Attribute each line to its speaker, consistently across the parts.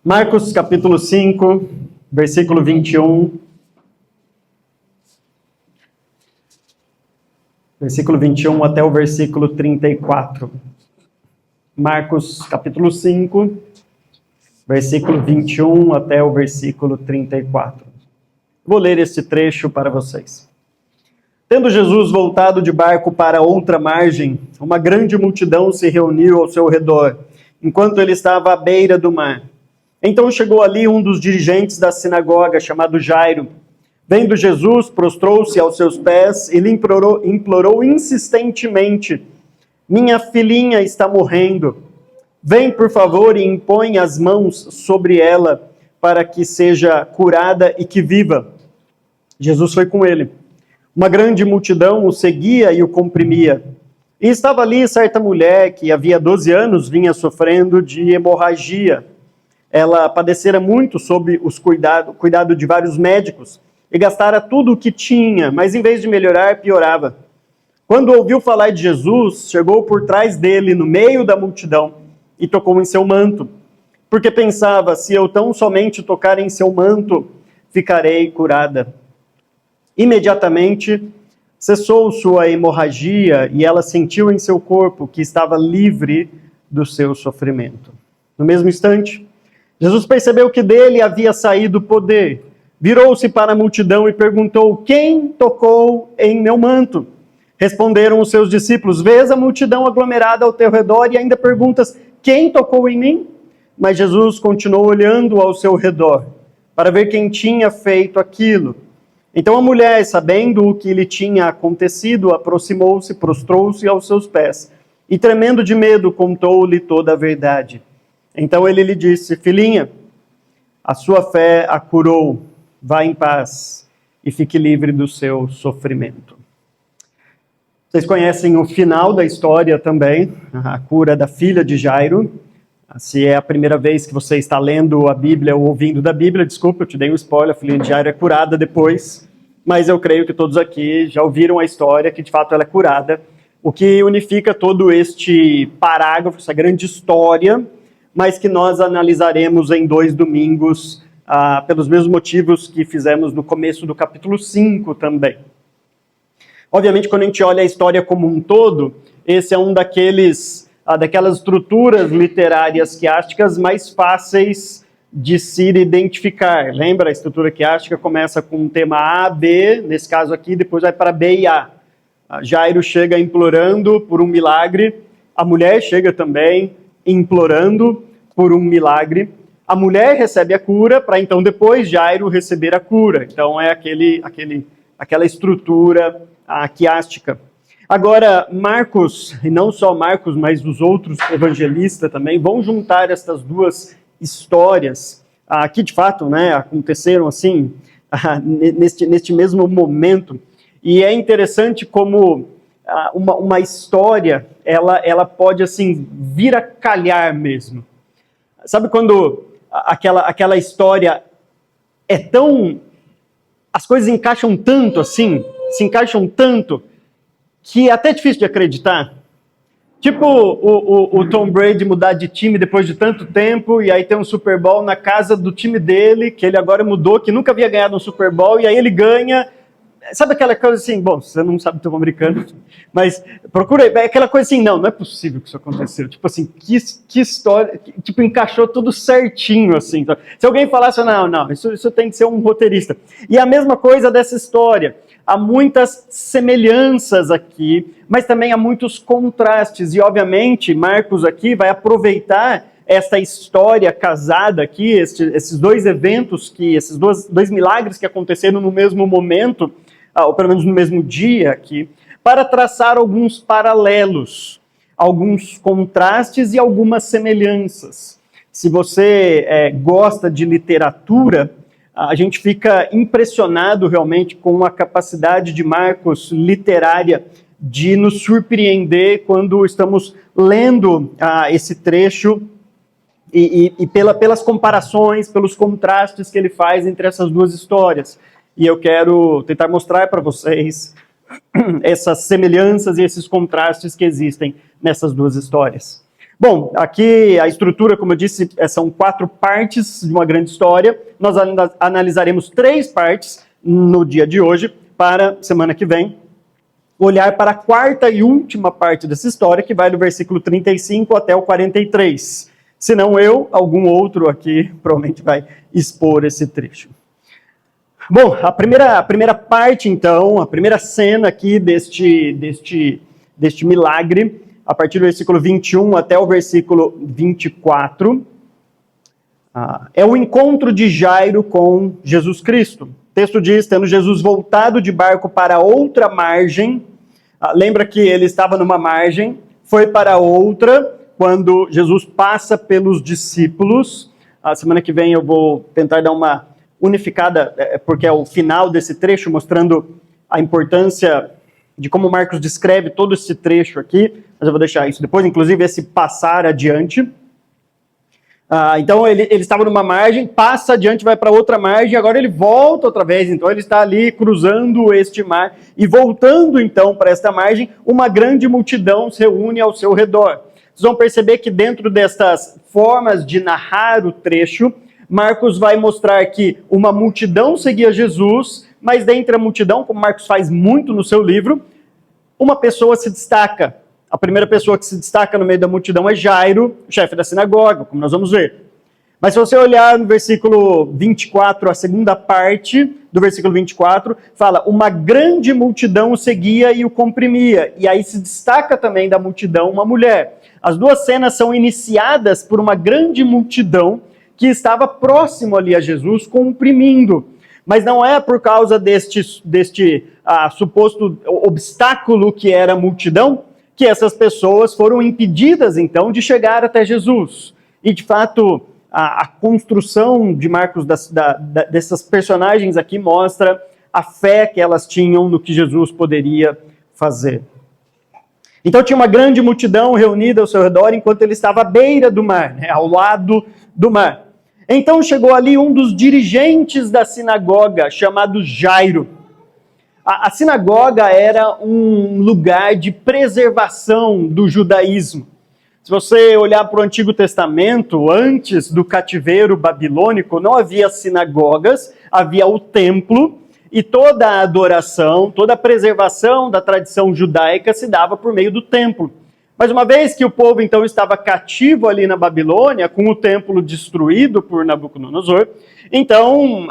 Speaker 1: Marcos capítulo 5, versículo 21. Versículo 21 até o versículo 34. Marcos capítulo 5, versículo 21 até o versículo 34. Vou ler esse trecho para vocês. Tendo Jesus voltado de barco para outra margem, uma grande multidão se reuniu ao seu redor, enquanto ele estava à beira do mar. Então chegou ali um dos dirigentes da sinagoga, chamado Jairo. Vendo Jesus, prostrou-se aos seus pés e lhe implorou insistentemente: minha filhinha está morrendo. Vem, por favor, e impõe as mãos sobre ela, para que seja curada e que viva. Jesus foi com ele. Uma grande multidão o seguia e o comprimia. E estava ali certa mulher que havia 12 anos vinha sofrendo de hemorragia. Ela padecera muito sob os cuidado de vários médicos e gastara tudo o que tinha, mas em vez de melhorar, piorava. Quando ouviu falar de Jesus, chegou por trás dele, no meio da multidão, e tocou em seu manto, porque pensava: se eu tão somente tocar em seu manto, ficarei curada. Imediatamente cessou sua hemorragia e ela sentiu em seu corpo que estava livre do seu sofrimento. No mesmo instante, Jesus percebeu que dele havia saído poder. Virou-se para a multidão e perguntou: quem tocou em meu manto? Responderam os seus discípulos: vês a multidão aglomerada ao teu redor e ainda perguntas: quem tocou em mim? Mas Jesus continuou olhando ao seu redor para ver quem tinha feito aquilo. Então a mulher, sabendo o que lhe tinha acontecido, aproximou-se, prostrou-se aos seus pés e, tremendo de medo, contou-lhe toda a verdade. Então ele lhe disse: filhinha, a sua fé a curou, vá em paz e fique livre do seu sofrimento. Vocês conhecem o final da história também, a cura da filha de Jairo. Se é a primeira vez que você está lendo a Bíblia ou ouvindo da Bíblia, desculpa, eu te dei um spoiler, a filha de Jairo é curada depois, mas eu creio que todos aqui já ouviram a história, que de fato ela é curada, o que unifica todo este parágrafo, essa grande história, mas que nós analisaremos em 2 domingos, pelos mesmos motivos que fizemos no começo do capítulo 5 também. Obviamente, quando a gente olha a história como um todo, esse é um daquelas estruturas literárias quiásticas mais fáceis de se identificar. Lembra? A estrutura quiástica começa com um tema A, B, nesse caso aqui, depois vai para B e A. Jairo chega implorando por um milagre, a mulher chega também implorando por um milagre, a mulher recebe a cura, para então depois Jairo receber a cura. Então é aquela estrutura quiástica. Agora, Marcos, e não só Marcos, mas os outros evangelistas também, vão juntar estas duas histórias, que de fato, né, aconteceram assim, neste mesmo momento. E é interessante como uma história, ela pode assim vir a calhar mesmo. Sabe quando aquela história é tão... as coisas encaixam tanto assim, se encaixam tanto, que é até difícil de acreditar. Tipo o Tom Brady mudar de time depois de tanto tempo, e aí tem um Super Bowl na casa do time dele, que ele agora mudou, que nunca havia ganhado um Super Bowl, e aí ele ganha. Sabe aquela coisa assim, bom, você não sabe futebol americano, mas procura aí, aquela coisa assim, não é possível que isso aconteceu. Tipo assim, que história, tipo, encaixou tudo certinho, assim. Então, se alguém falasse, não, isso tem que ser um roteirista. E a mesma coisa dessa história. Há muitas semelhanças aqui, mas também há muitos contrastes. E, obviamente, Marcos aqui vai aproveitar essa história casada aqui, esses dois eventos, esses dois milagres que aconteceram no mesmo momento, ou pelo menos no mesmo dia aqui, para traçar alguns paralelos, alguns contrastes e algumas semelhanças. Se você gosta de literatura, a gente fica impressionado realmente com a capacidade de Marcos literária de nos surpreender quando estamos lendo esse trecho e pelas comparações, pelos contrastes que ele faz entre essas duas histórias. E eu quero tentar mostrar para vocês essas semelhanças e esses contrastes que existem nessas duas histórias. Bom, aqui a estrutura, como eu disse, são 4 partes de uma grande história. Nós analisaremos 3 partes no dia de hoje, para semana que vem olhar para a 4ª e última parte dessa história, que vai do versículo 35 até o 43. Se não eu, algum outro aqui provavelmente vai expor esse trecho. Bom, a primeira parte, então, a primeira cena aqui deste milagre, a partir do versículo 21 até o versículo 24, é o encontro de Jairo com Jesus Cristo. O texto diz, tendo Jesus voltado de barco para outra margem, lembra que ele estava numa margem, foi para outra, quando Jesus passa pelos discípulos. A semana que vem eu vou tentar dar uma unificada, porque é o final desse trecho, mostrando a importância de como Marcos descreve todo esse trecho aqui, mas eu vou deixar isso depois, inclusive esse passar adiante. Então ele estava numa margem, passa adiante, vai para outra margem, agora ele volta outra vez, então ele está ali cruzando este mar, e voltando então para esta margem, uma grande multidão se reúne ao seu redor. Vocês vão perceber que dentro destas formas de narrar o trecho, Marcos vai mostrar que uma multidão seguia Jesus, mas dentre a multidão, como Marcos faz muito no seu livro, uma pessoa se destaca. A primeira pessoa que se destaca no meio da multidão é Jairo, chefe da sinagoga, como nós vamos ver. Mas se você olhar no versículo 24, a segunda parte do versículo 24, fala, uma grande multidão o seguia e o comprimia. E aí se destaca também da multidão uma mulher. As duas cenas são iniciadas por uma grande multidão que estava próximo ali a Jesus, comprimindo. Mas não é por causa deste suposto obstáculo que era a multidão, que essas pessoas foram impedidas, então, de chegar até Jesus. E, de fato, a construção de Marcos dessas personagens aqui mostra a fé que elas tinham no que Jesus poderia fazer. Então, tinha uma grande multidão reunida ao seu redor enquanto ele estava à beira do mar, ao lado do mar. Então, chegou ali um dos dirigentes da sinagoga, chamado Jairo. A sinagoga era um lugar de preservação do judaísmo. Se você olhar para o Antigo Testamento, antes do cativeiro babilônico, não havia sinagogas, havia o templo, e toda a adoração, toda a preservação da tradição judaica se dava por meio do templo. Mas uma vez que o povo então estava cativo ali na Babilônia, com o templo destruído por Nabucodonosor, então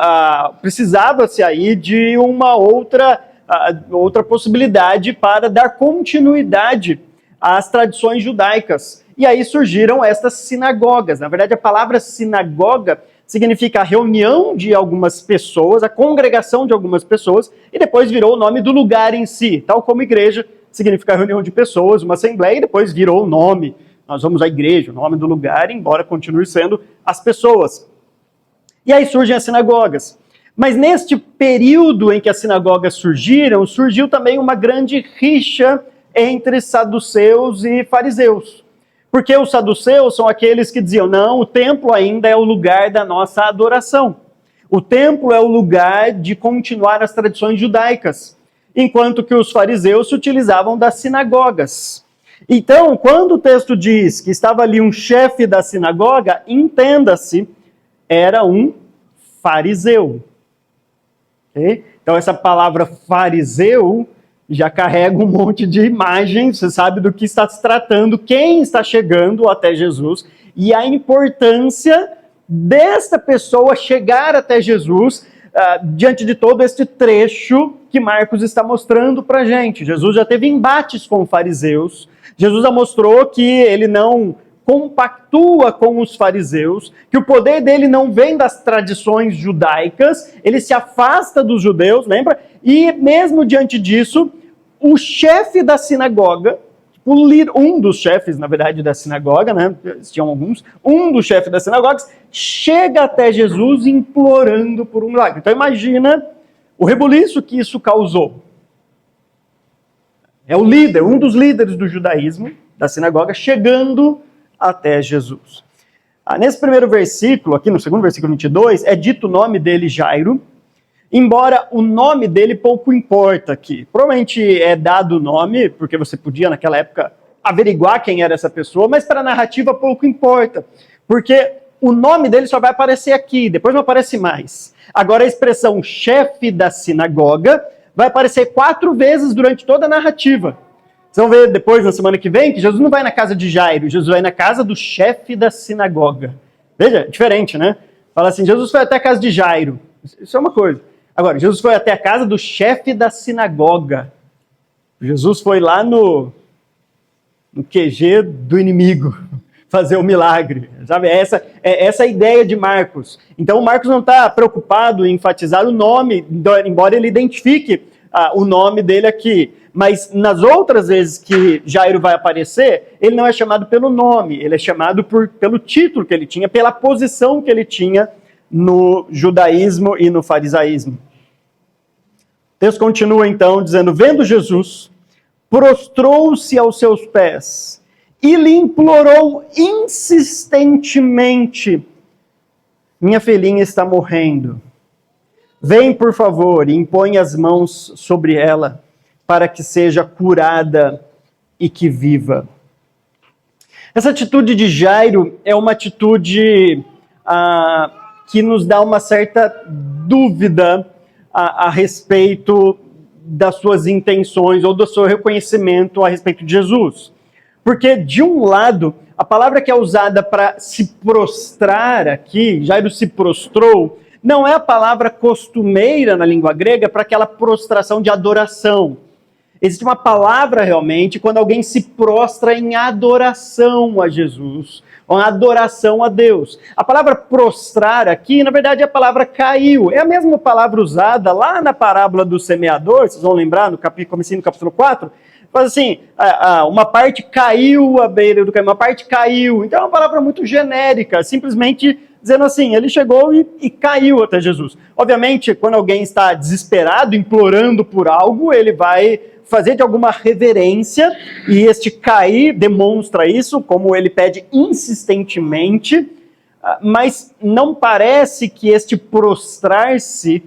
Speaker 1: precisava-se aí de uma outra possibilidade para dar continuidade às tradições judaicas. E aí surgiram estas sinagogas. Na verdade, a palavra sinagoga significa a reunião de algumas pessoas, a congregação de algumas pessoas, e depois virou o nome do lugar em si, tal como igreja significa reunião de pessoas, uma assembleia, e depois virou o nome. Nós vamos à igreja, o nome do lugar, embora continue sendo as pessoas. E aí surgem as sinagogas. Mas neste período em que as sinagogas surgiram, surgiu também uma grande rixa entre saduceus e fariseus. Porque os saduceus são aqueles que diziam, não, o templo ainda é o lugar da nossa adoração. O templo é o lugar de continuar as tradições judaicas. Enquanto que os fariseus se utilizavam das sinagogas. Então, quando o texto diz que estava ali um chefe da sinagoga, entenda-se, era um fariseu. Okay? Então, essa palavra fariseu já carrega um monte de imagens, você sabe do que está se tratando, quem está chegando até Jesus, e a importância desta pessoa chegar até Jesus, diante de todo este trecho que Marcos está mostrando para a gente. Jesus já teve embates com fariseus, Jesus já mostrou que ele não compactua com os fariseus, que o poder dele não vem das tradições judaicas, ele se afasta dos judeus, lembra? E mesmo diante disso, o chefe da sinagoga, um dos chefes, na verdade, da sinagoga, né? Tinham alguns, um dos chefes das sinagogas, chega até Jesus implorando por um milagre. Então imagina o rebuliço que isso causou. É o líder, um dos líderes do judaísmo, da sinagoga, chegando até Jesus. Nesse primeiro versículo, aqui no segundo versículo 22, é dito o nome dele Jairo, embora o nome dele pouco importa aqui. Provavelmente é dado o nome, porque você podia naquela época averiguar quem era essa pessoa, mas para a narrativa pouco importa, porque o nome dele só vai aparecer aqui, depois não aparece mais. Agora a expressão chefe da sinagoga vai aparecer 4 vezes durante toda a narrativa. Vocês vão ver depois, na semana que vem, que Jesus não vai na casa de Jairo, Jesus vai na casa do chefe da sinagoga. Veja, diferente, né? Fala assim, Jesus foi até a casa de Jairo. Isso é uma coisa. Agora, Jesus foi até a casa do chefe da sinagoga. Jesus foi lá no QG do inimigo fazer o milagre. Sabe? Essa é a ideia de Marcos. Então, Marcos não está preocupado em enfatizar o nome, embora ele identifique o nome dele aqui. Mas nas outras vezes que Jairo vai aparecer, ele não é chamado pelo nome, ele é chamado pelo título que ele tinha, pela posição que ele tinha no judaísmo e no farisaísmo. O texto continua então dizendo, vendo Jesus, prostrou-se aos seus pés e lhe implorou insistentemente, minha filhinha está morrendo. Vem, por favor, e impõe as mãos sobre ela, para que seja curada e que viva. Essa atitude de Jairo é uma atitude que nos dá uma certa dúvida a respeito das suas intenções ou do seu reconhecimento a respeito de Jesus. Porque, de um lado, a palavra que é usada para se prostrar aqui, Jairo se prostrou, não é a palavra costumeira na língua grega para aquela prostração de adoração. Existe uma palavra realmente quando alguém se prostra em adoração a Jesus, ou em adoração a Deus. A palavra prostrar aqui, na verdade, é a palavra caiu. É a mesma palavra usada lá na parábola do semeador, vocês vão lembrar, no capítulo 4, faz assim, uma parte caiu à beira do caminho, uma parte caiu. Então é uma palavra muito genérica, simplesmente dizendo assim, ele chegou e caiu até Jesus. Obviamente, quando alguém está desesperado, implorando por algo, ele vai fazer de alguma reverência, e este cair demonstra isso, como ele pede insistentemente, mas não parece que este prostrar-se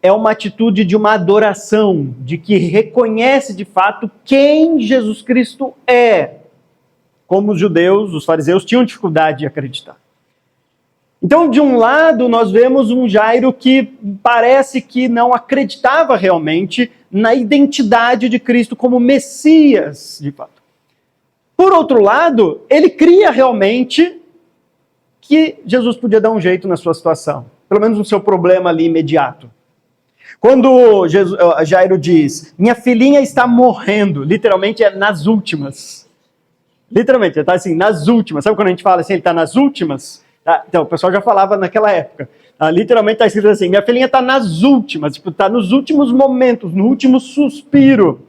Speaker 1: é uma atitude de uma adoração, de que reconhece de fato quem Jesus Cristo é, como os judeus, os fariseus, tinham dificuldade de acreditar. Então, de um lado, nós vemos um Jairo que parece que não acreditava realmente na identidade de Cristo como Messias, de fato. Por outro lado, ele cria realmente que Jesus podia dar um jeito na sua situação, pelo menos no seu problema ali imediato. Quando Jairo diz, minha filhinha está morrendo, literalmente é nas últimas. Literalmente, ele está assim, nas últimas. Sabe quando a gente fala assim, ele está nas últimas? Então, o pessoal já falava naquela época. Literalmente está escrito assim, minha filhinha está nas últimas, está nos últimos momentos, no último suspiro.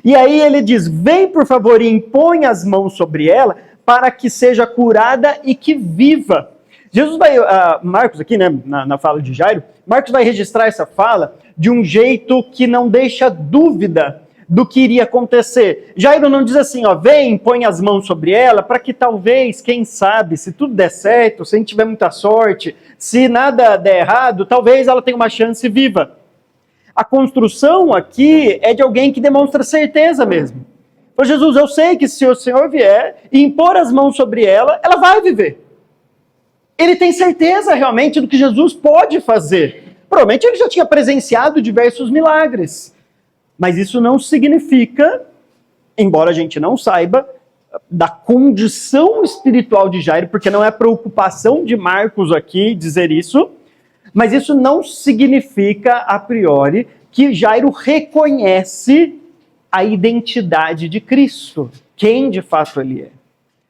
Speaker 1: E aí ele diz, vem por favor e impõe as mãos sobre ela, para que seja curada e que viva. Jesus vai, Marcos aqui, né, na fala de Jairo, Marcos vai registrar essa fala de um jeito que não deixa dúvida do que iria acontecer. Jairo não diz assim, vem, põe as mãos sobre ela, para que talvez, quem sabe, se tudo der certo, se a gente tiver muita sorte, se nada der errado, talvez ela tenha uma chance viva. A construção aqui é de alguém que demonstra certeza mesmo. Pois Jesus, eu sei que se o Senhor vier e impor as mãos sobre ela, ela vai viver. Ele tem certeza realmente do que Jesus pode fazer. Provavelmente ele já tinha presenciado diversos milagres. Mas isso não significa, embora a gente não saiba, da condição espiritual de Jairo, porque não é preocupação de Marcos aqui dizer isso, mas isso não significa, a priori, que Jairo reconhece a identidade de Cristo, quem de fato ele é.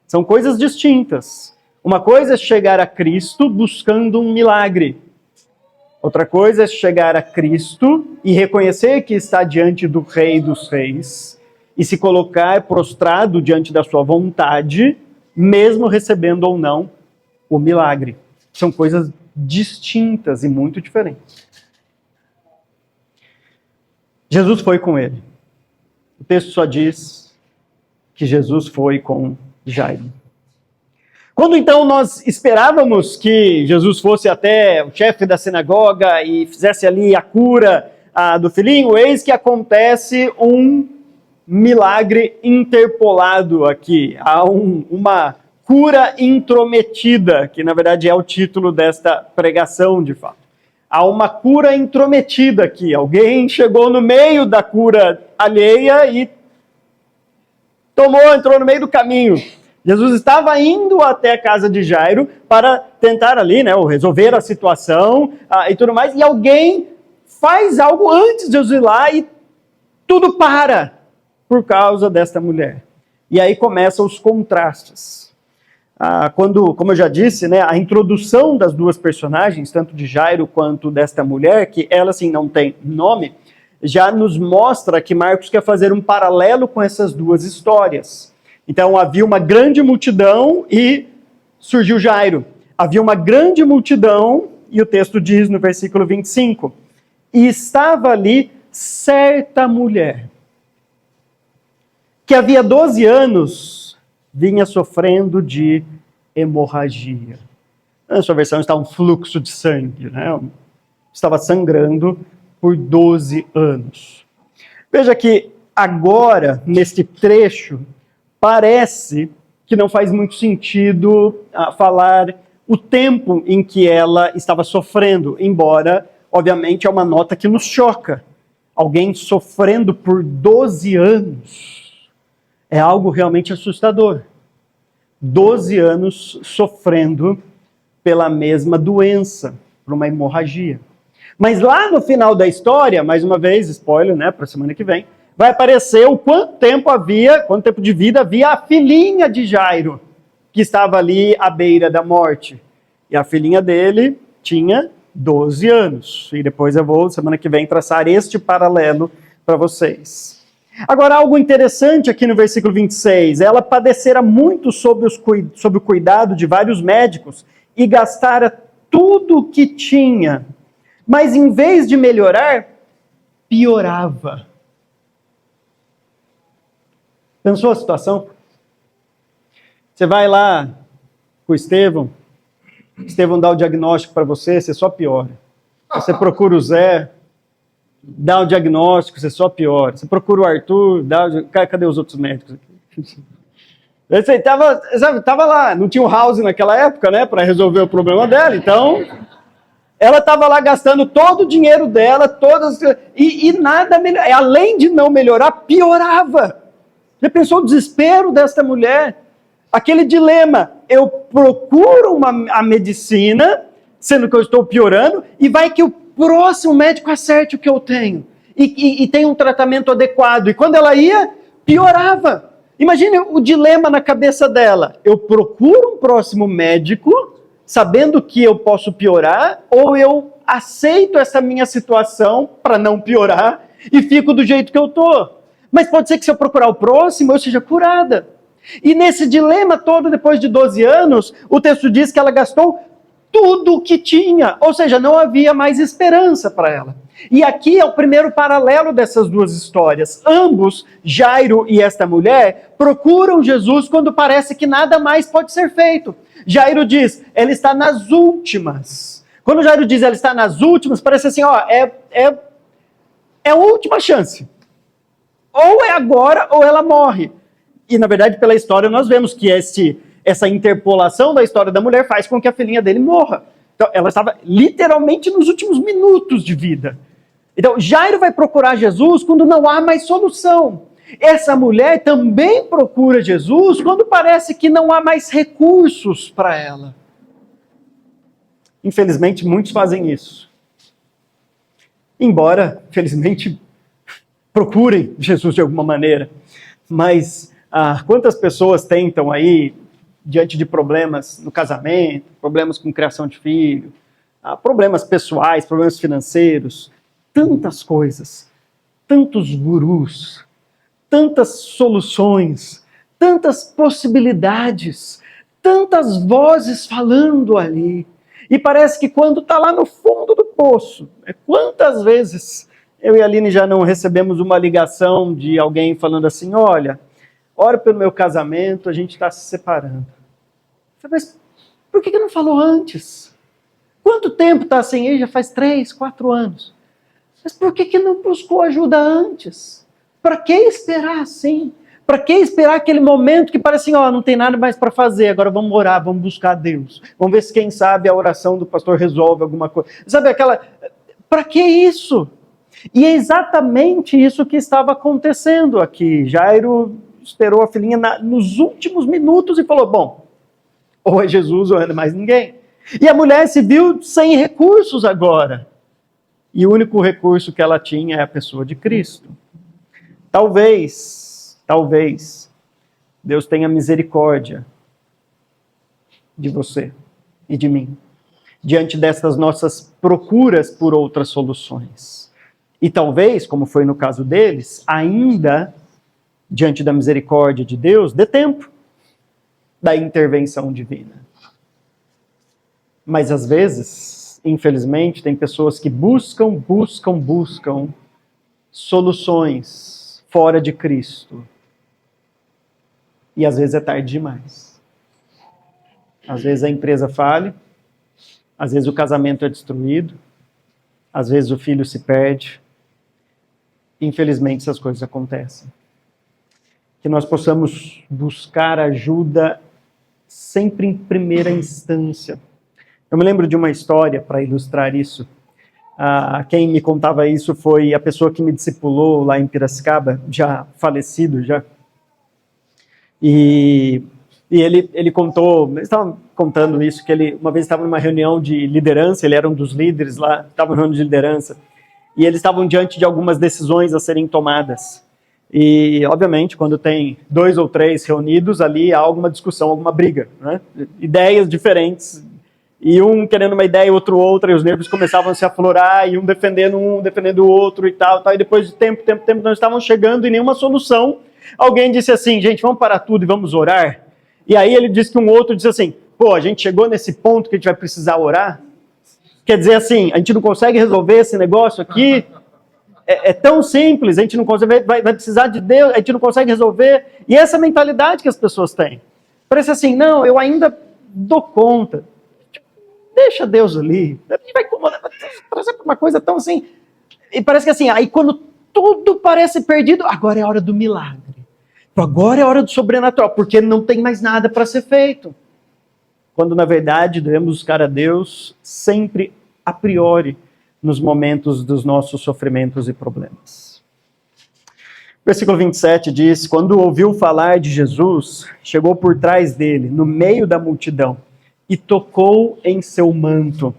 Speaker 1: São coisas distintas. Uma coisa é chegar a Cristo buscando um milagre. Outra coisa é chegar a Cristo e reconhecer que está diante do Rei dos Reis e se colocar prostrado diante da sua vontade, mesmo recebendo ou não o milagre. São coisas distintas e muito diferentes. Jesus foi com ele. O texto só diz que Jesus foi com Jairo. Quando então nós esperávamos que Jesus fosse até o chefe da sinagoga e fizesse ali a cura do filhinho, eis que acontece um milagre interpolado aqui. Há uma cura intrometida, que na verdade é o título desta pregação, de fato. Há uma cura intrometida aqui. Alguém chegou no meio da cura alheia e entrou no meio do caminho. Jesus estava indo até a casa de Jairo para tentar ali, né, resolver a situação e tudo mais, e alguém faz algo antes de Jesus ir lá e tudo para por causa desta mulher. E aí começam os contrastes. Como eu já disse, né, a introdução das duas personagens, tanto de Jairo quanto desta mulher, que ela assim não tem nome, já nos mostra que Marcos quer fazer um paralelo com essas duas histórias. Então havia uma grande multidão e surgiu Jairo. Havia uma grande multidão, e o texto diz no versículo 25, e estava ali certa mulher, que havia 12 anos vinha sofrendo de hemorragia. Na sua versão está um fluxo de sangue, né? Estava sangrando por 12 anos. Veja que agora, neste trecho, parece que não faz muito sentido falar o tempo em que ela estava sofrendo, embora, obviamente, é uma nota que nos choca. Alguém sofrendo por 12 anos é algo realmente assustador. 12 anos sofrendo pela mesma doença, por uma hemorragia. Mas lá no final da história, mais uma vez, spoiler, né, para a semana que vem, vai aparecer o quanto tempo de vida havia a filhinha de Jairo, que estava ali à beira da morte. E a filhinha dele tinha 12 anos. E depois eu vou, semana que vem, traçar este paralelo para vocês. Agora, algo interessante aqui no versículo 26, ela padecera muito sob o cuidado de vários médicos e gastara tudo o que tinha, mas em vez de melhorar, piorava. Pensou a situação? Você vai lá com o Estevão dá o diagnóstico para você, você só piora. Você procura o Zé, dá o diagnóstico, você só piora. Você procura o Arthur, cadê os outros médicos aqui? Você estava lá, não tinha o House naquela época, né, para resolver o problema dela, então ela estava lá gastando todo o dinheiro dela, e nada melhor. Além de não melhorar, piorava. Já pensou o desespero desta mulher? Aquele dilema, eu procuro a medicina, sendo que eu estou piorando, e vai que o próximo médico acerte o que eu tenho, e tem um tratamento adequado. E quando ela ia, piorava. Imagine o dilema na cabeça dela. Eu procuro um próximo médico, sabendo que eu posso piorar, ou eu aceito essa minha situação para não piorar e fico do jeito que eu estou. Mas pode ser que se eu procurar o próximo, eu seja curada. E nesse dilema todo, depois de 12 anos, o texto diz que ela gastou tudo o que tinha, ou seja, não havia mais esperança para ela. E aqui é o primeiro paralelo dessas duas histórias. Ambos, Jairo e esta mulher, procuram Jesus quando parece que nada mais pode ser feito. Jairo diz, ela está nas últimas. Quando Jairo diz ela está nas últimas, parece assim, é a última chance. Ou é agora ou ela morre. E na verdade, pela história, nós vemos que essa interpolação da história da mulher faz com que a filhinha dele morra. Então, ela estava literalmente nos últimos minutos de vida. Então, Jairo vai procurar Jesus quando não há mais solução. Essa mulher também procura Jesus quando parece que não há mais recursos para ela. Infelizmente, muitos fazem isso. Embora, felizmente, procurem Jesus de alguma maneira. Mas quantas pessoas tentam aí, diante de problemas no casamento, problemas com criação de filho, problemas pessoais, problemas financeiros, tantas coisas, tantos gurus, tantas soluções, tantas possibilidades, tantas vozes falando ali. E parece que quando está lá no fundo do poço, quantas vezes eu e a Aline já não recebemos uma ligação de alguém falando assim, olha, ora pelo meu casamento, a gente está se separando. Mas por que não falou antes? Quanto tempo está assim? Já faz 3, 4 anos. Mas por que não buscou ajuda antes? Para que esperar assim? Para que esperar aquele momento que parece assim, não tem nada mais para fazer, agora vamos orar, vamos buscar Deus. Vamos ver se quem sabe a oração do pastor resolve alguma coisa. Sabe aquela... Para que isso? E é exatamente isso que estava acontecendo aqui. Jairo esperou a filhinha nos últimos minutos e falou, bom, ou é Jesus ou é mais ninguém. E a mulher se viu sem recursos agora. E o único recurso que ela tinha é a pessoa de Cristo. Talvez, Deus tenha misericórdia de você e de mim, diante dessas nossas procuras por outras soluções. E talvez, como foi no caso deles, ainda, diante da misericórdia de Deus, dê tempo da intervenção divina. Mas às vezes, infelizmente, tem pessoas que buscam soluções fora de Cristo. E às vezes é tarde demais. Às vezes a empresa falha, às vezes o casamento é destruído, às vezes o filho se perde. Infelizmente essas coisas acontecem. Que nós possamos buscar ajuda sempre em primeira instância. Eu me lembro de uma história para ilustrar isso. Quem me contava isso foi a pessoa que me discipulou lá em Piracicaba, já falecido já. E ele contou, eles estavam contando isso, que ele uma vez estava numa reunião de liderança, ele era um dos líderes lá, estava numa reunião de liderança, e eles estavam diante de algumas decisões a serem tomadas. E, obviamente, quando tem 2 ou 3 reunidos, ali há alguma discussão, alguma briga, né? Ideias diferentes, e um querendo uma ideia, outro outra, e os nervos começavam a se aflorar, e um defendendo o outro e tal, e depois de tempo, nós estávamos chegando em nenhuma solução. Alguém disse assim, gente, vamos parar tudo e vamos orar? E aí ele disse que um outro disse assim, a gente chegou nesse ponto que a gente vai precisar orar? Quer dizer assim, a gente não consegue resolver esse negócio aqui? É tão simples, a gente não consegue, vai precisar de Deus, a gente não consegue resolver. E essa é a mentalidade que as pessoas têm. Parece assim, não, eu ainda dou conta. Deixa Deus ali. A gente vai trazer uma coisa tão assim. E parece que assim, aí quando tudo parece perdido, agora é a hora do milagre. Agora é a hora do sobrenatural, porque não tem mais nada para ser feito. Quando na verdade devemos buscar a Deus sempre a priori, nos momentos dos nossos sofrimentos e problemas. Versículo 27 diz, quando ouviu falar de Jesus, chegou por trás dele, no meio da multidão, e tocou em seu manto.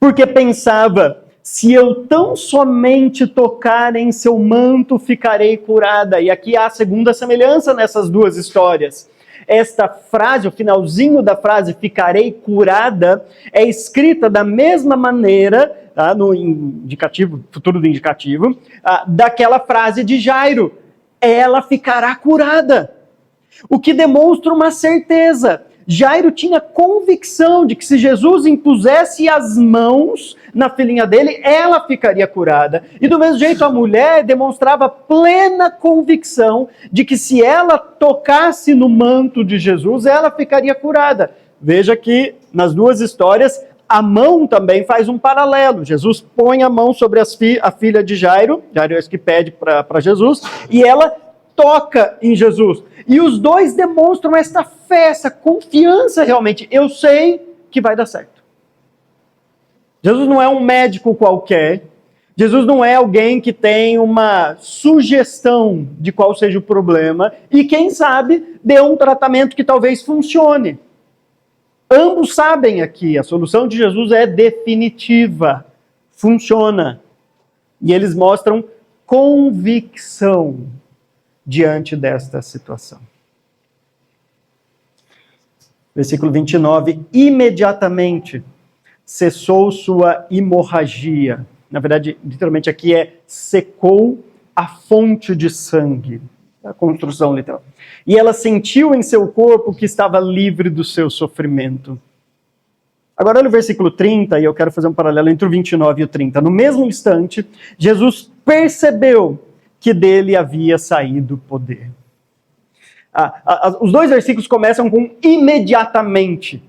Speaker 1: Porque pensava, se eu tão somente tocar em seu manto, ficarei curada. E aqui há a segunda semelhança nessas duas histórias. Esta frase, o finalzinho da frase, ficarei curada, é escrita da mesma maneira, no indicativo, futuro do indicativo, daquela frase de Jairo, ela ficará curada. O que demonstra uma certeza. Jairo tinha convicção de que se Jesus impusesse as mãos na filhinha dele, ela ficaria curada. E do mesmo jeito a mulher demonstrava plena convicção de que se ela tocasse no manto de Jesus, ela ficaria curada. Veja que nas duas histórias a mão também faz um paralelo. Jesus põe a mão sobre a filha de Jairo é esse que pede para Jesus, e ela toca em Jesus. E os dois demonstram esta fé, essa confiança realmente. Eu sei que vai dar certo. Jesus não é um médico qualquer. Jesus não é alguém que tem uma sugestão de qual seja o problema e, quem sabe, dê um tratamento que talvez funcione. Ambos sabem aqui, a solução de Jesus é definitiva, funciona. E eles mostram convicção diante desta situação. Versículo 29, imediatamente cessou sua hemorragia. Na verdade, literalmente aqui é secou a fonte de sangue. A construção literal. E ela sentiu em seu corpo que estava livre do seu sofrimento. Agora olha o versículo 30, e eu quero fazer um paralelo entre o 29 e o 30. No mesmo instante, Jesus percebeu que dele havia saído poder. Os dois versículos começam com imediatamente.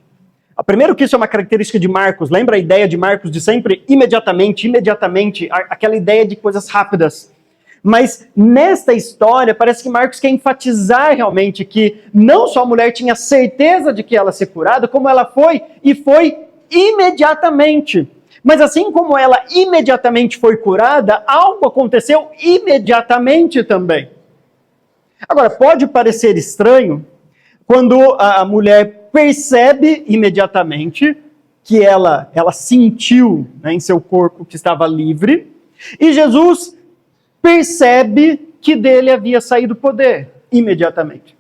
Speaker 1: Primeiro que isso é uma característica de Marcos. Lembra a ideia de Marcos de sempre? Imediatamente, aquela ideia de coisas rápidas. Mas nesta história, parece que Marcos quer enfatizar realmente que não só a mulher tinha certeza de que ela ia ser curada, como ela foi, e foi imediatamente. Mas assim como ela imediatamente foi curada, algo aconteceu imediatamente também. Agora, pode parecer estranho quando a mulher percebe imediatamente que ela sentiu, né, em seu corpo que estava livre, e Jesus percebe que dele havia saído poder imediatamente.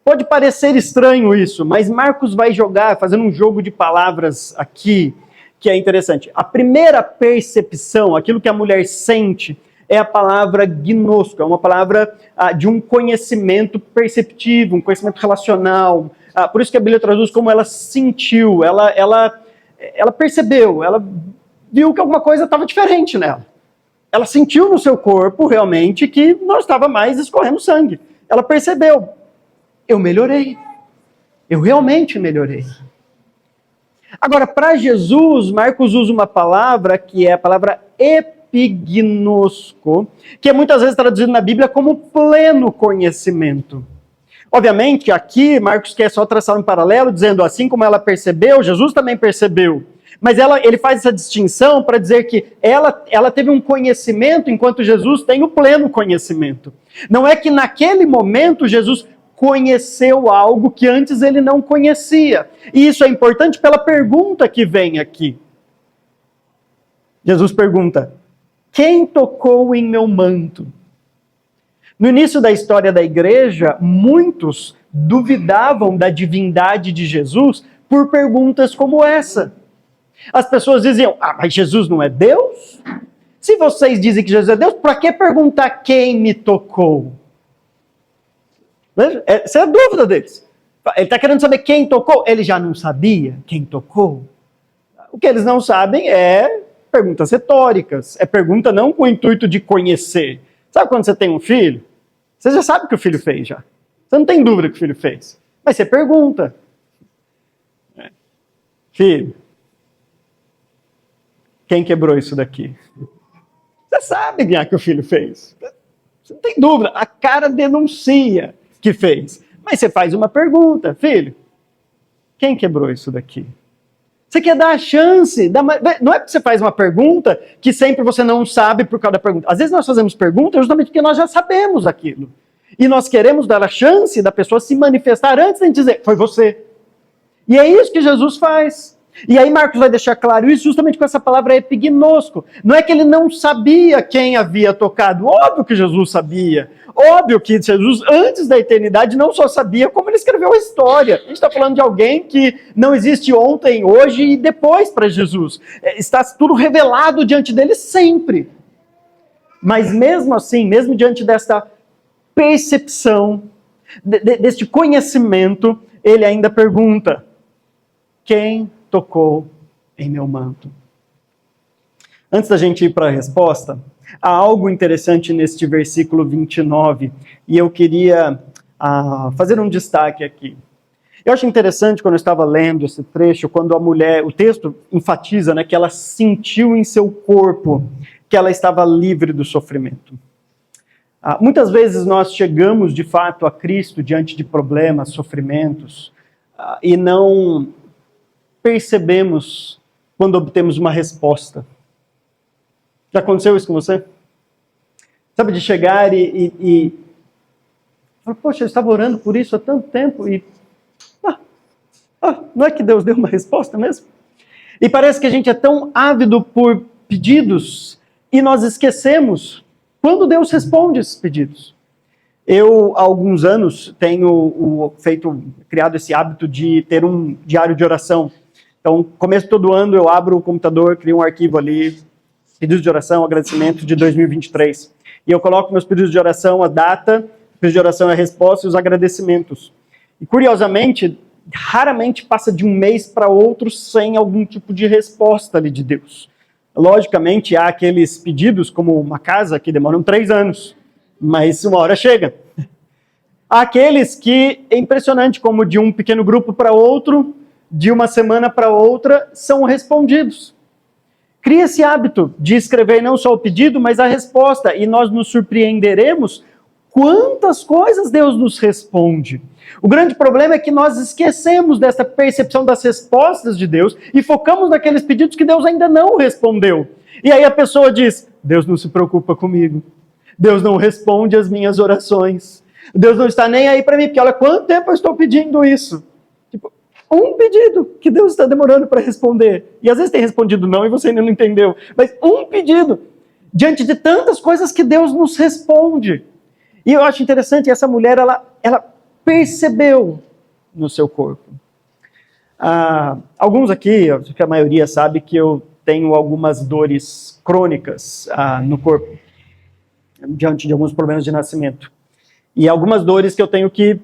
Speaker 1: Pode parecer estranho isso, mas Marcos vai jogar, fazendo um jogo de palavras aqui, que é interessante. A primeira percepção, aquilo que a mulher sente, é a palavra gnosco, é uma palavra de um conhecimento perceptivo, um conhecimento relacional. Por isso que a Bíblia traduz como ela sentiu, ela percebeu, ela viu que alguma coisa estava diferente nela. Ela sentiu no seu corpo realmente que não estava mais escorrendo sangue. Ela percebeu, eu melhorei, eu realmente melhorei. Agora, para Jesus, Marcos usa uma palavra que é a palavra epignosco, que é muitas vezes traduzido na Bíblia como pleno conhecimento. Obviamente, aqui Marcos quer só traçar um paralelo, dizendo assim como ela percebeu, Jesus também percebeu. Mas ele faz essa distinção para dizer que ela teve um conhecimento, enquanto Jesus tem o pleno conhecimento. Não é que naquele momento Jesus conheceu algo que antes ele não conhecia. E isso é importante pela pergunta que vem aqui. Jesus pergunta, quem tocou em meu manto? No início da história da igreja, muitos duvidavam da divindade de Jesus por perguntas como essa. As pessoas diziam, mas Jesus não é Deus? Se vocês dizem que Jesus é Deus, para que perguntar quem me tocou? Essa é a dúvida deles. Ele está querendo saber quem tocou? Ele já não sabia quem tocou? O que eles não sabem é perguntas retóricas. É pergunta não com o intuito de conhecer. Sabe quando você tem um filho? Você já sabe o que o filho fez já. Você não tem dúvida que o filho fez. Mas você pergunta. Filho, quem quebrou isso daqui? Você sabe que o filho fez. Você não tem dúvida. A cara denuncia que fez. Mas você faz uma pergunta, filho, quem quebrou isso daqui? Você quer dar a chance, não é porque você faz uma pergunta que sempre você não sabe por causa da pergunta. Às vezes nós fazemos perguntas justamente porque nós já sabemos aquilo. E nós queremos dar a chance da pessoa se manifestar antes de a gente dizer, foi você. E é isso que Jesus faz. E aí Marcos vai deixar claro isso justamente com essa palavra epignosco. Não é que ele não sabia quem havia tocado. Óbvio que Jesus sabia. Óbvio que Jesus, antes da eternidade, não só sabia, como ele escreveu a história. A gente está falando de alguém que não existe ontem, hoje e depois para Jesus. Está tudo revelado diante dele sempre. Mas mesmo assim, mesmo diante desta percepção, deste conhecimento, ele ainda pergunta, quem tocou em meu manto? Antes da gente ir para a resposta, há algo interessante neste versículo 29, e eu queria fazer um destaque aqui. Eu acho interessante quando eu estava lendo esse trecho, quando a mulher, o texto enfatiza, né, que ela sentiu em seu corpo que ela estava livre do sofrimento. Muitas vezes nós chegamos de fato a Cristo diante de problemas, sofrimentos, e não percebemos quando obtemos uma resposta. Já aconteceu isso com você? Sabe, de chegar e falar, poxa, eu estava orando por isso há tanto tempo e não é que Deus deu uma resposta mesmo? E parece que a gente é tão ávido por pedidos e nós esquecemos quando Deus responde esses pedidos. Eu, há alguns anos, tenho criado esse hábito de ter um diário de oração. Então, começo de todo ano, eu abro o computador, crio um arquivo ali, pedidos de oração, agradecimento de 2023. E eu coloco meus pedidos de oração, a data, pedidos de oração, a resposta e os agradecimentos. E, curiosamente, raramente passa de um mês para outro sem algum tipo de resposta ali de Deus. Logicamente, há aqueles pedidos, como uma casa, que demoram 3 anos, mas uma hora chega. Há aqueles que, é impressionante, como de um pequeno grupo para outro, de uma semana para outra, são respondidos. cria esse hábito de escrever não só o pedido, mas a resposta, e nós nos surpreenderemos quantas coisas Deus nos responde. O grande problema é que nós esquecemos dessa percepção das respostas de Deus e focamos naqueles pedidos que Deus ainda não respondeu. E aí a pessoa diz, Deus não se preocupa comigo, Deus não responde as minhas orações, Deus não está nem aí para mim, porque olha quanto tempo eu estou pedindo isso. Tipo, um pedido que Deus está demorando para responder. E às vezes tem respondido não e você ainda não entendeu. Mas um pedido, diante de tantas coisas que Deus nos responde. E eu acho interessante, essa mulher, ela percebeu no seu corpo. Alguns aqui, acho que a maioria sabe que eu tenho algumas dores crônicas no corpo, diante de alguns problemas de nascimento. E algumas dores que eu tenho que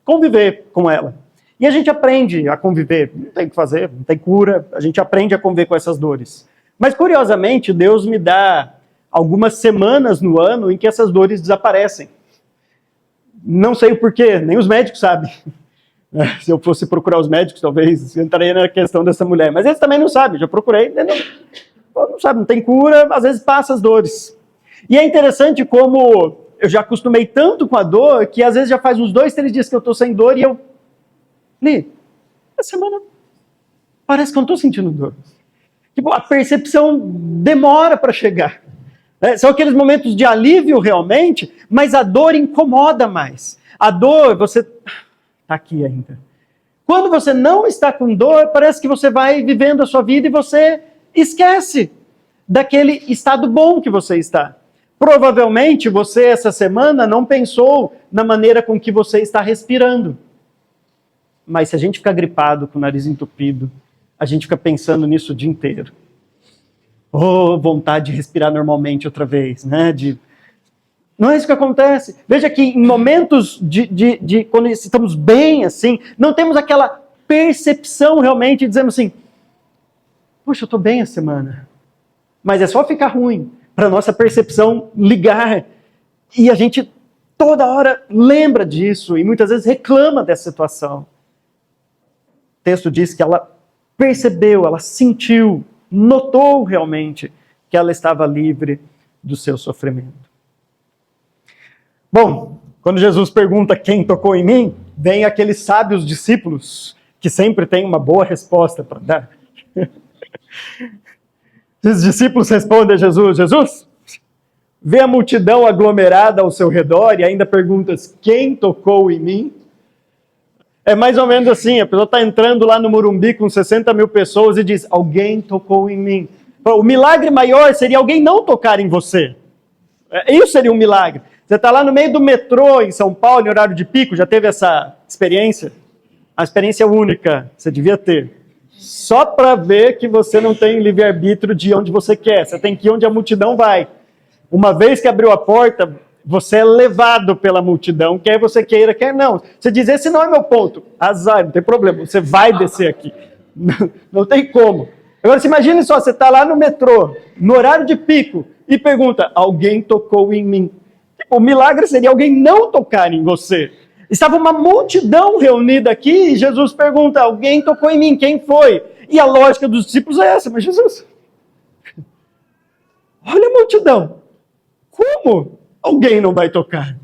Speaker 1: conviver com ela. E a gente aprende a conviver, não tem o que fazer, não tem cura, a gente aprende a conviver com essas dores. Mas, curiosamente, Deus me dá algumas semanas no ano em que essas dores desaparecem. Não sei o porquê, nem os médicos sabem. Se eu fosse procurar os médicos, talvez entraria na questão dessa mulher. Mas eles também não sabem, já procurei, não sabe, não tem cura, às vezes passa as dores. E é interessante como eu já acostumei tanto com a dor, que às vezes já faz uns 2, 3 dias que eu estou sem dor e eu... essa semana parece que eu não estou sentindo dor. Tipo, a percepção demora para chegar. São aqueles momentos de alívio realmente, mas a dor incomoda mais. A dor, você está aqui ainda. Quando você não está com dor, parece que você vai vivendo a sua vida e você esquece daquele estado bom que você está. Provavelmente você, essa semana, não pensou na maneira com que você está respirando. Mas se a gente ficar gripado, com o nariz entupido, a gente fica pensando nisso o dia inteiro. Vontade de respirar normalmente outra vez, né? Não é isso que acontece. Veja que em momentos de quando estamos bem, assim, não temos aquela percepção realmente, dizendo assim, puxa, eu estou bem essa semana. Mas é só ficar ruim, para a nossa percepção ligar. E a gente toda hora lembra disso e muitas vezes reclama dessa situação. O texto diz que ela percebeu, ela sentiu, notou realmente que ela estava livre do seu sofrimento. Bom, quando Jesus pergunta quem tocou em mim, vem aqueles sábios discípulos que sempre têm uma boa resposta para dar. Os discípulos respondem a Jesus, Jesus, vê a multidão aglomerada ao seu redor e ainda perguntas quem tocou em mim? É mais ou menos assim, a pessoa está entrando lá no Morumbi com 60 mil pessoas e diz, alguém tocou em mim. O milagre maior seria alguém não tocar em você. Isso seria um milagre. Você está lá no meio do metrô em São Paulo, em horário de pico, já teve essa experiência? A experiência única, você devia ter. Só para ver que você não tem livre-arbítrio de onde você quer. Você tem que ir onde a multidão vai. Uma vez que abriu a porta, você é levado pela multidão, quer você queira, quer não. Você diz, esse não é meu ponto. Azar, não tem problema, você vai descer aqui. Não tem como. Agora, se imagine só, você está lá no metrô, no horário de pico, e pergunta, alguém tocou em mim? O milagre seria alguém não tocar em você. Estava uma multidão reunida aqui, e Jesus pergunta, alguém tocou em mim, quem foi? E a lógica dos discípulos é essa, mas Jesus, olha a multidão. Como alguém não vai tocar?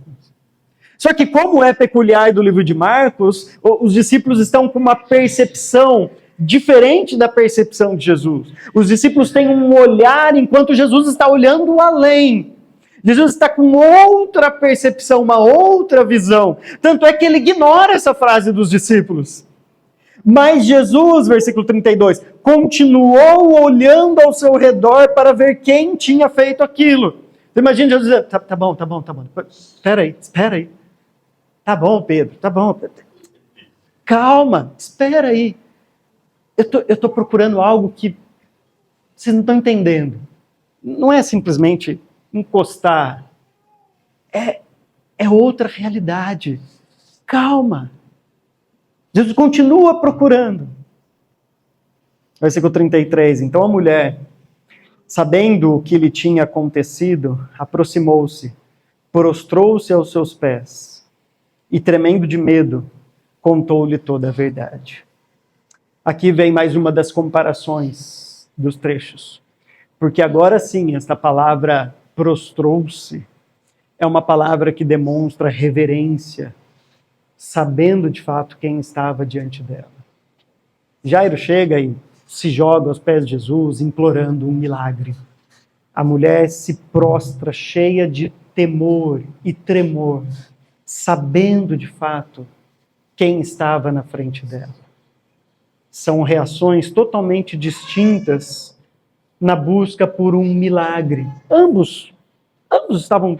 Speaker 1: Só que como é peculiar do livro de Marcos, os discípulos estão com uma percepção diferente da percepção de Jesus. Os discípulos têm um olhar enquanto Jesus está olhando além. Jesus está com outra percepção, uma outra visão. Tanto é que ele ignora essa frase dos discípulos. Mas Jesus, versículo 32, continuou olhando ao seu redor para ver quem tinha feito aquilo. Imagina Jesus dizer, tá bom. Espera aí. Tá bom, Pedro, tá bom. Calma, espera aí. Eu tô procurando algo que vocês não estão entendendo. Não é simplesmente encostar. É outra realidade. Calma. Jesus continua procurando. Versículo 33. Então a mulher, sabendo o que lhe tinha acontecido, aproximou-se, prostrou-se aos seus pés e, tremendo de medo, contou-lhe toda a verdade. Aqui vem mais uma das comparações dos trechos. Porque agora sim, esta palavra prostrou-se é uma palavra que demonstra reverência, sabendo de fato quem estava diante dela. Jairo chega e se joga aos pés de Jesus, implorando um milagre. A mulher se prostra cheia de temor e tremor, sabendo de fato quem estava na frente dela. São reações totalmente distintas na busca por um milagre. Ambos estavam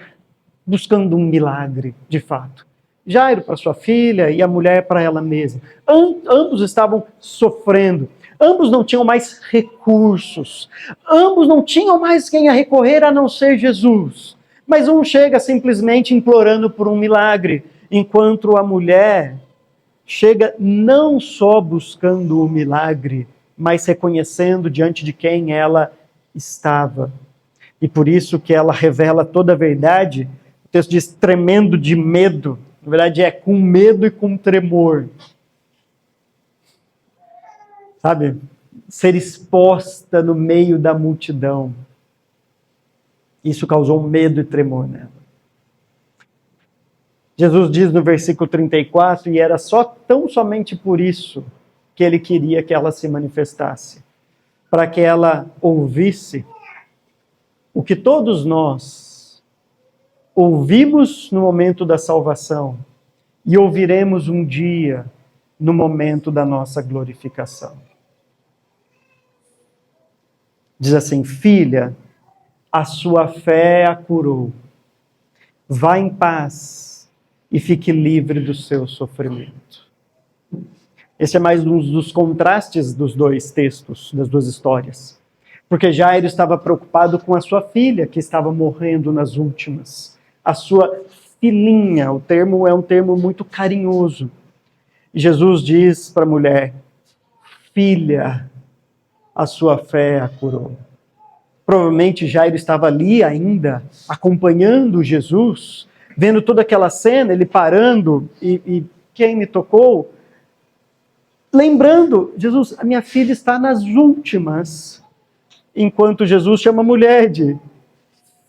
Speaker 1: buscando um milagre, de fato. Jairo para sua filha e a mulher para ela mesma. Ambos estavam sofrendo. Ambos não tinham mais recursos. Ambos não tinham mais quem a recorrer a não ser Jesus. Mas um chega simplesmente implorando por um milagre, enquanto a mulher chega não só buscando o milagre, mas reconhecendo diante de quem ela estava. E por isso que ela revela toda a verdade. O texto diz tremendo de medo. Na verdade é com medo e com tremor. Sabe? Ser exposta no meio da multidão. Isso causou medo e tremor nela. Jesus diz no versículo 34, e era tão somente por isso que ele queria que ela se manifestasse. Para que ela ouvisse o que todos nós ouvimos no momento da salvação e ouviremos um dia no momento da nossa glorificação. Diz assim: filha, a sua fé a curou. Vá em paz e fique livre do seu sofrimento. Esse é mais um dos contrastes dos dois textos, das duas histórias. Porque Jairo estava preocupado com a sua filha, que estava morrendo nas últimas. A sua filhinha, o termo é um termo muito carinhoso. E Jesus diz para a mulher: filha, a sua fé a curou. Provavelmente Jairo estava ali ainda, acompanhando Jesus, vendo toda aquela cena, ele parando, e quem me tocou? Lembrando, Jesus, a minha filha está nas últimas. Enquanto Jesus chama a mulher de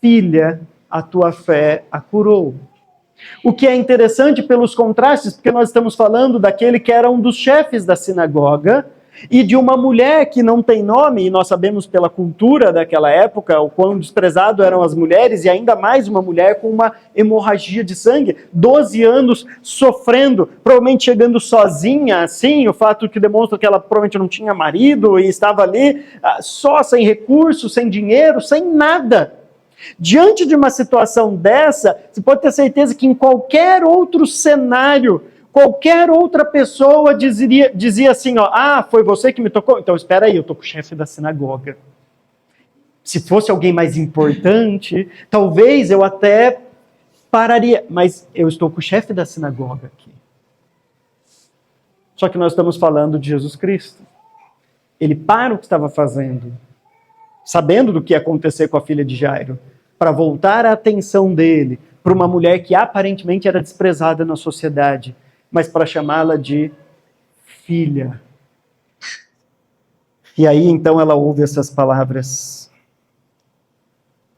Speaker 1: filha, a tua fé a curou. O que é interessante pelos contrastes, porque nós estamos falando daquele que era um dos chefes da sinagoga, e de uma mulher que não tem nome, e nós sabemos pela cultura daquela época o quão desprezado eram as mulheres, e ainda mais uma mulher com uma hemorragia de sangue, 12 anos sofrendo, provavelmente chegando sozinha, assim, o fato que demonstra que ela provavelmente não tinha marido e estava ali só, sem recursos, sem dinheiro, sem nada. Diante de uma situação dessa, você pode ter certeza que em qualquer outro cenário, qualquer outra pessoa dizia assim, foi você que me tocou? Então espera aí, eu estou com o chefe da sinagoga. Se fosse alguém mais importante, talvez eu até pararia, mas eu estou com o chefe da sinagoga aqui. Só que nós estamos falando de Jesus Cristo. Ele para o que estava fazendo, sabendo do que ia acontecer com a filha de Jairo, para voltar a atenção dele para uma mulher que aparentemente era desprezada na sociedade, mas para chamá-la de filha. E aí então ela ouve essas palavras: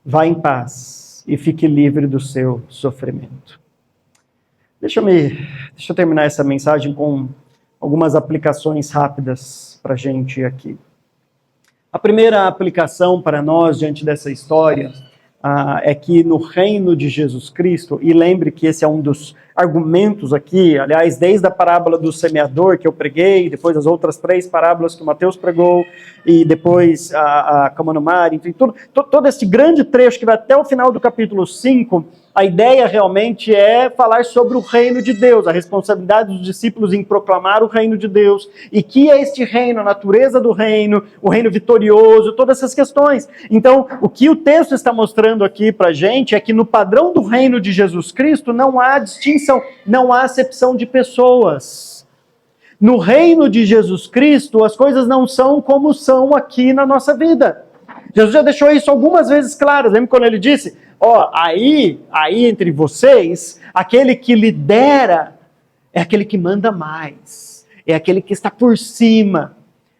Speaker 1: vá em paz e fique livre do seu sofrimento. Deixa eu terminar essa mensagem com algumas aplicações rápidas para a gente aqui. A primeira aplicação para nós diante dessa história é que no reino de Jesus Cristo, e lembre que esse é um dos argumentos aqui, aliás, desde a parábola do semeador que eu preguei, depois as outras 3 parábolas que o Mateus pregou, e depois a cama no mar, enfim, todo esse grande trecho que vai até o final do capítulo 5, a ideia realmente é falar sobre o reino de Deus, a responsabilidade dos discípulos em proclamar o reino de Deus, e que é este reino, a natureza do reino, o reino vitorioso, todas essas questões. Então, o que o texto está mostrando aqui para a gente é que no padrão do reino de Jesus Cristo não há distinção, não há acepção de pessoas. No reino de Jesus Cristo, as coisas não são como são aqui na nossa vida. Jesus já deixou isso algumas vezes claro. Lembra quando ele disse, aí entre vocês, aquele que lidera é aquele que manda mais, é aquele que está por cima.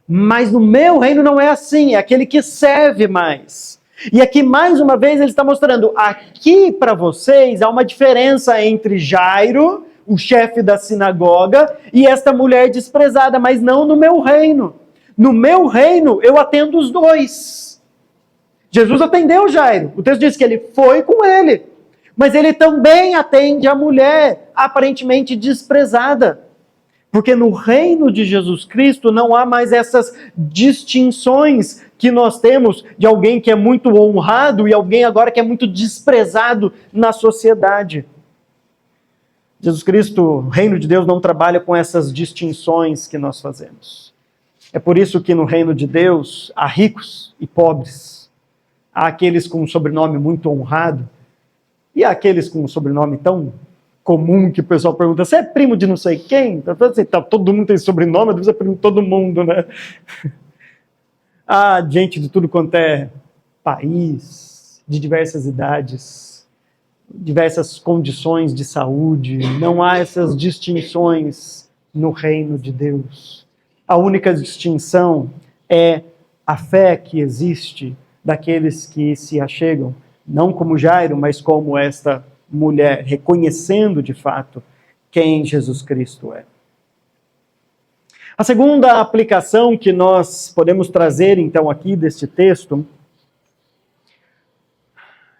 Speaker 1: Mas no meu reino não é assim, é aquele que serve mais. E aqui, mais uma vez, ele está mostrando, aqui para vocês, há uma diferença entre Jairo, o chefe da sinagoga, e esta mulher desprezada, mas não no meu reino. No meu reino, eu atendo os dois. Jesus atendeu Jairo. O texto diz que ele foi com ele. Mas ele também atende a mulher aparentemente desprezada. Porque no reino de Jesus Cristo não há mais essas distinções que nós temos de alguém que é muito honrado e alguém agora que é muito desprezado na sociedade. Jesus Cristo, o reino de Deus, não trabalha com essas distinções que nós fazemos. É por isso que no reino de Deus há ricos e pobres. Há aqueles com um sobrenome muito honrado e há aqueles com um sobrenome tão comum que o pessoal pergunta, você é primo de não sei quem? Todo mundo tem sobrenome, você é primo de todo mundo, né? Há gente de tudo quanto é país, de diversas idades, diversas condições de saúde. Não há essas distinções no reino de Deus. A única distinção é a fé que existe daqueles que se achegam, não como Jairo, mas como esta mulher, reconhecendo de fato quem Jesus Cristo é. A segunda aplicação que nós podemos trazer então aqui deste texto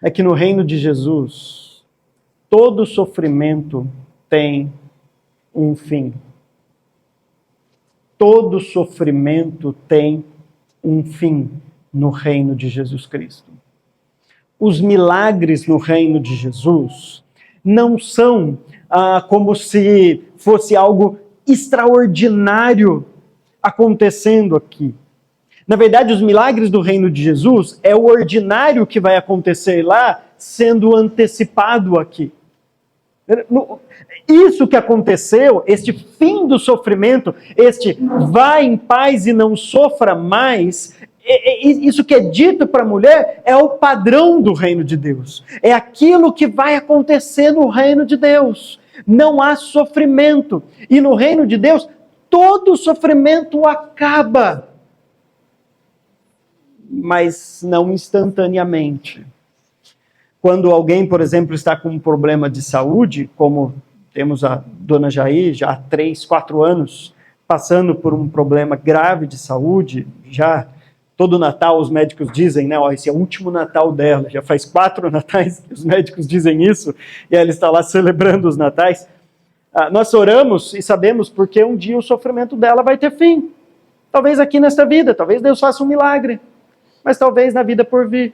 Speaker 1: é que no reino de Jesus todo sofrimento tem um fim. Todo sofrimento tem um fim no reino de Jesus Cristo. Os milagres no reino de Jesus não são como se fosse algo extraordinário acontecendo aqui. Na verdade, os milagres do reino de Jesus é o ordinário que vai acontecer lá, sendo antecipado aqui. Isso que aconteceu, este fim do sofrimento, este vá em paz e não sofra mais, isso que é dito para a mulher é o padrão do reino de Deus. É aquilo que vai acontecer no reino de Deus. Não há sofrimento. E no reino de Deus, todo sofrimento acaba. Mas não instantaneamente. Quando alguém, por exemplo, está com um problema de saúde, como temos a dona Jair, já há 3, 4 anos, passando por um problema grave de saúde, já todo Natal os médicos dizem, né, esse é o último Natal dela, já faz 4 natais que os médicos dizem isso, e ela está lá celebrando os natais. Nós oramos e sabemos porque um dia o sofrimento dela vai ter fim. Talvez aqui nesta vida, talvez Deus faça um milagre, mas talvez na vida por vir.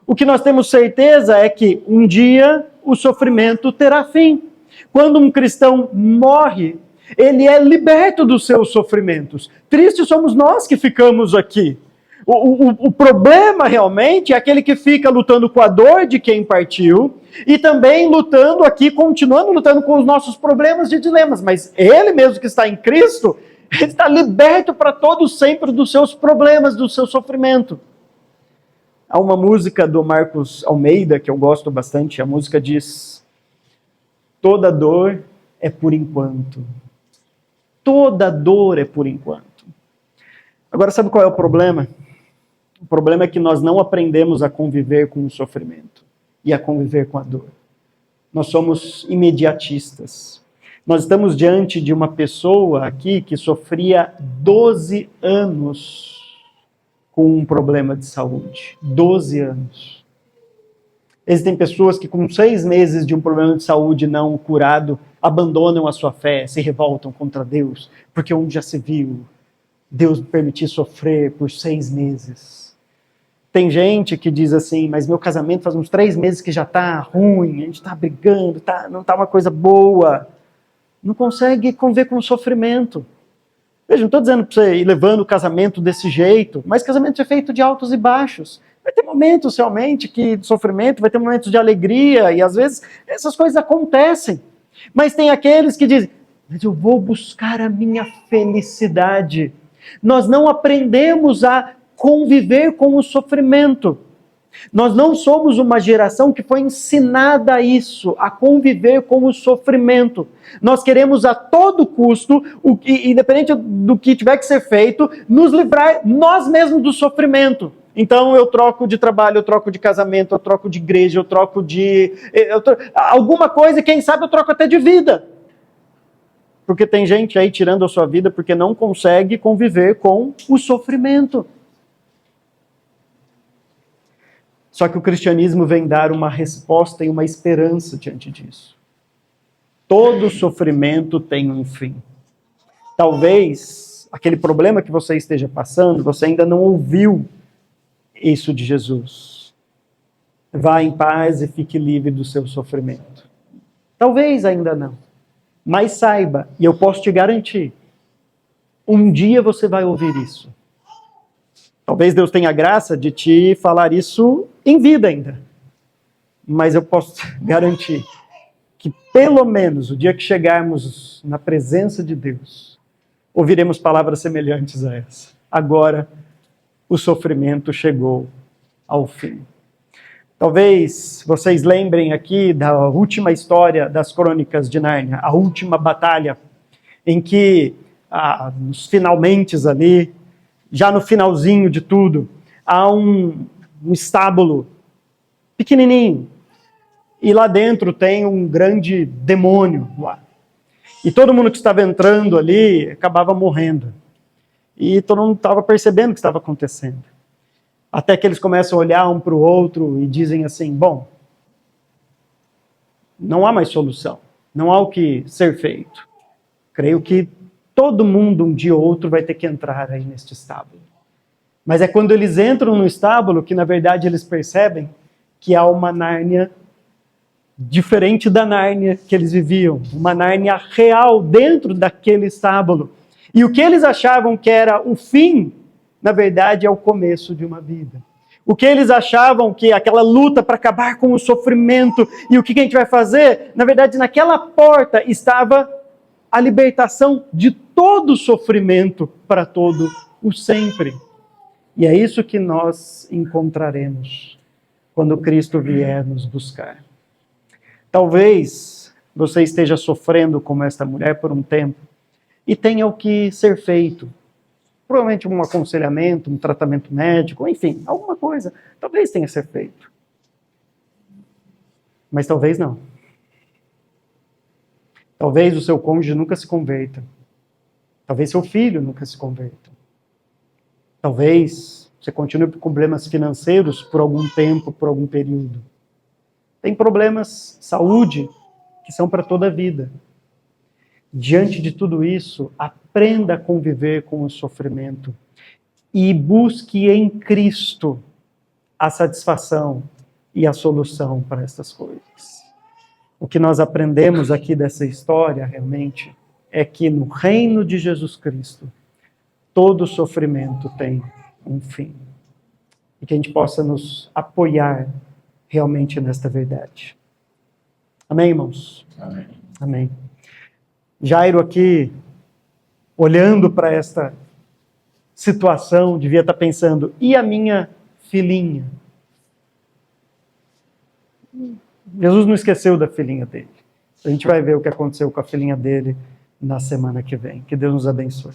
Speaker 1: O que nós temos certeza é que um dia o sofrimento terá fim. Quando um cristão morre, ele é liberto dos seus sofrimentos. Tristes somos nós que ficamos aqui. O problema realmente é aquele que fica lutando com a dor de quem partiu e também lutando aqui, continuando lutando com os nossos problemas e dilemas. Mas ele mesmo que está em Cristo, ele está liberto para todos sempre dos seus problemas, do seu sofrimento. Há uma música do Marcos Almeida que eu gosto bastante. A música diz: toda dor é por enquanto. Toda dor é por enquanto. Agora, sabe qual é o problema? O problema é que nós não aprendemos a conviver com o sofrimento e a conviver com a dor. Nós somos imediatistas. Nós estamos diante de uma pessoa aqui que sofria 12 anos com um problema de saúde. 12 anos. Existem pessoas que com 6 meses de um problema de saúde não curado, abandonam a sua fé, se revoltam contra Deus, porque onde já se viu Deus me permitir sofrer por 6 meses. Tem gente que diz assim, mas meu casamento faz uns 3 meses que já está ruim, a gente está brigando, não está uma coisa boa. Não consegue conviver com o sofrimento. Veja, não estou dizendo para você ir levando o casamento desse jeito, mas casamento é feito de altos e baixos. Vai ter momentos realmente de sofrimento, vai ter momentos de alegria, e às vezes essas coisas acontecem. Mas tem aqueles que dizem, mas eu vou buscar a minha felicidade. Nós não aprendemos a conviver com o sofrimento. Nós não somos uma geração que foi ensinada a isso, a conviver com o sofrimento. Nós queremos a todo custo, independente do que tiver que ser feito, nos livrar nós mesmos do sofrimento. Então eu troco de trabalho, eu troco de casamento, eu troco de igreja, eu troco de... alguma coisa, e quem sabe eu troco até de vida. Porque tem gente aí tirando a sua vida porque não consegue conviver com o sofrimento. Só que o cristianismo vem dar uma resposta e uma esperança diante disso. Todo sofrimento tem um fim. Talvez aquele problema que você esteja passando, você ainda não ouviu isso de Jesus. Vá em paz e fique livre do seu sofrimento. Talvez ainda não. Mas saiba, e eu posso te garantir, um dia você vai ouvir isso. Talvez Deus tenha a graça de te falar isso em vida ainda. Mas eu posso garantir que pelo menos o dia que chegarmos na presença de Deus, ouviremos palavras semelhantes a essa. Agora, o sofrimento chegou ao fim. Talvez vocês lembrem aqui da última história das Crônicas de Nárnia, a última batalha, em que, nos finalmentes ali, já no finalzinho de tudo, há um estábulo pequenininho, e lá dentro tem um grande demônio lá. E todo mundo que estava entrando ali acabava morrendo. E todo mundo estava percebendo o que estava acontecendo. Até que eles começam a olhar um para o outro e dizem assim, bom, não há mais solução, não há o que ser feito. Creio que todo mundo um dia ou outro vai ter que entrar aí neste estábulo. Mas é quando eles entram no estábulo que na verdade eles percebem que há uma Nárnia diferente da Nárnia que eles viviam, uma Nárnia real dentro daquele estábulo. E o que eles achavam que era o fim, na verdade, é o começo de uma vida. O que eles achavam que aquela luta para acabar com o sofrimento e o que a gente vai fazer, na verdade, naquela porta estava a libertação de todo o sofrimento para todo o sempre. E é isso que nós encontraremos quando Cristo vier nos buscar. Talvez você esteja sofrendo como esta mulher por um tempo e tenha o que ser feito. Provavelmente um aconselhamento, um tratamento médico, enfim, alguma coisa. Talvez tenha que ser feito. Mas talvez não. Talvez o seu cônjuge nunca se converta. Talvez seu filho nunca se converta. Talvez você continue com problemas financeiros por algum tempo, por algum período. Tem problemas de saúde que são para toda a vida. Diante de tudo isso, aprenda a conviver com o sofrimento e busque em Cristo a satisfação e a solução para essas coisas. O que nós aprendemos aqui dessa história, realmente, é que no reino de Jesus Cristo, todo sofrimento tem um fim. E que a gente possa nos apoiar realmente nesta verdade. Amém, irmãos?
Speaker 2: Amém.
Speaker 1: Amém. Jairo aqui, olhando para esta situação, devia estar pensando, e a minha filhinha? Jesus não esqueceu da filhinha dele. A gente vai ver o que aconteceu com a filhinha dele na semana que vem. Que Deus nos abençoe.